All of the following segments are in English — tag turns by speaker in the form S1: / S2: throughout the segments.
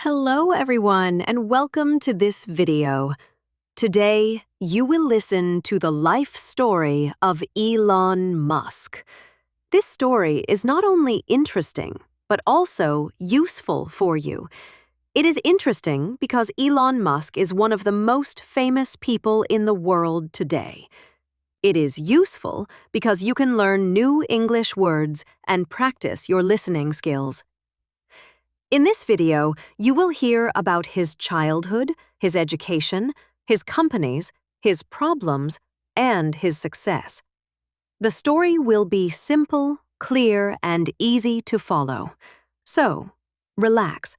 S1: Hello everyone and welcome to this video. Today, you will listen to the life story of Elon Musk. This story is not only interesting, but also useful for you. It is interesting because Elon Musk is one of the most famous people in the world today. It is useful because you can learn new English words and practice your listening skills. In this video, you will hear about his childhood, his education, his companies, his problems, and his success. The story will be simple, clear, and easy to follow. So, relax,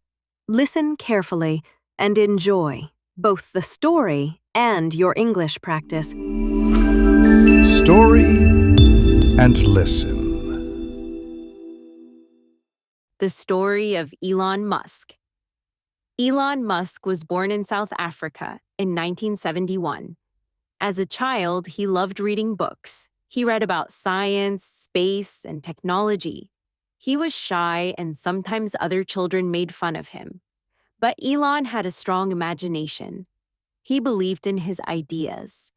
S1: listen carefully, and enjoy both the story and your English practice.
S2: Story and listen.
S3: The story of Elon Musk. Elon Musk was born in South Africa in 1971. As a child, he loved reading books. He read about science, space, and technology. He was shy, and sometimes other children made fun of him. But Elon had a strong imagination. He believed in his ideas.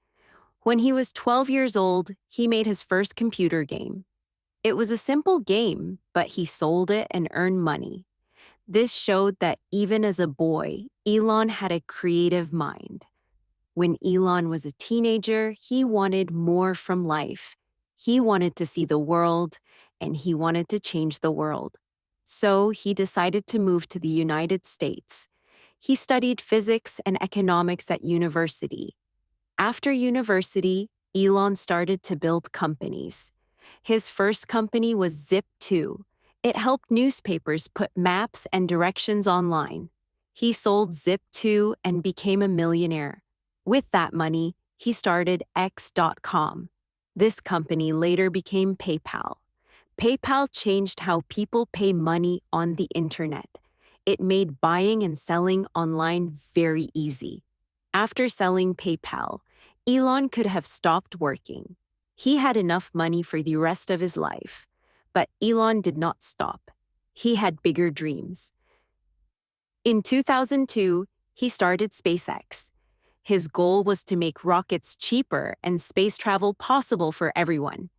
S3: When he was 12 years old, he made his first computer game. It was a simple game, but he sold it and earned money. This showed that even as a boy, Elon had a creative mind. When Elon was a teenager, he wanted more from life. He wanted to see the world, and he wanted to change the world. So he decided to move to the United States. He studied physics and economics at university. After university, Elon started to build companies. His first company was Zip2. It helped newspapers put maps and directions online. He sold Zip2 and became a millionaire. With that money, he started X.com. This company later became PayPal. PayPal changed how people pay money on the internet. It made buying and selling online very easy. After selling PayPal, Elon could have stopped working. He had enough money for the rest of his life. But Elon did not stop. He had bigger dreams. In 2002, he started SpaceX. His goal was to make rockets cheaper and space travel possible for everyone.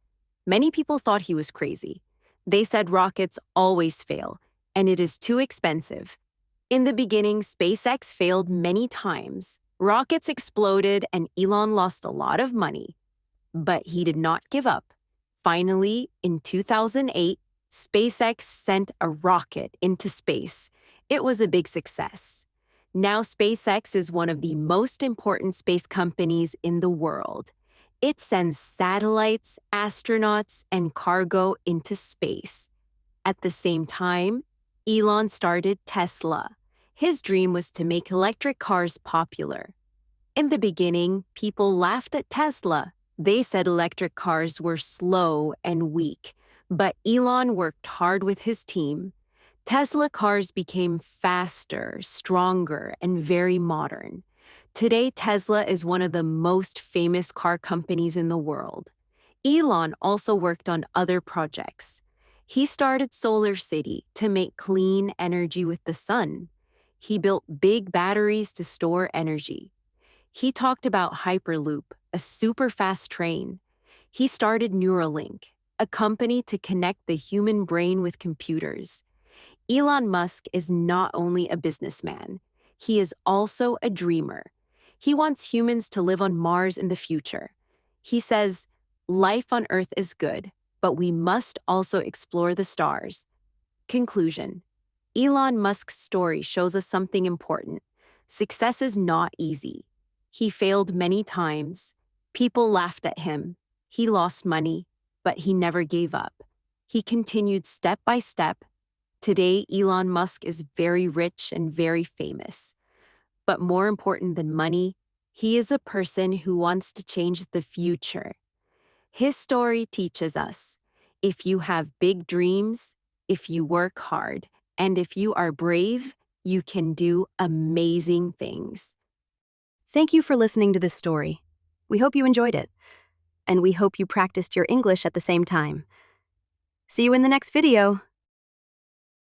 S3: Many people thought he was crazy. They said rockets always fail, and it is too expensive. In the beginning, SpaceX failed many times. Rockets exploded, and Elon lost a lot of money. But he did not give up. Finally, in 2008, SpaceX sent a rocket into space. It was a big success. Now SpaceX is one of the most important space companies in the world. It sends satellites, astronauts, and cargo into space. At the same time, Elon started Tesla. His dream was to make electric cars popular. In the beginning, people laughed at Tesla. They said electric cars were slow and weak, but Elon worked hard with his team. Tesla cars became faster, stronger, and very modern. Today, Tesla is one of the most famous car companies in the world. Elon also worked on other projects. He started Solar City to make clean energy with the sun. He built big batteries to store energy. He talked about Hyperloop, a super-fast train. He started Neuralink, a company to connect the human brain with computers. Elon Musk is not only a businessman, he is also a dreamer. He wants humans to live on Mars in the future. He says, life on Earth is good, but we must also explore the stars. Conclusion. Elon Musk's story shows us something important. Success is not easy. He failed many times. People laughed at him. He lost money, but he never gave up. He continued step by step. Today, Elon Musk is very rich and very famous. But more important than money, he is a person who wants to change the future. His story teaches us, if you have big dreams, if you work hard, and if you are brave, you can do amazing things.
S1: Thank you for listening to this story. We hope you enjoyed it, and we hope you practiced your English at the same time. See you in the next video.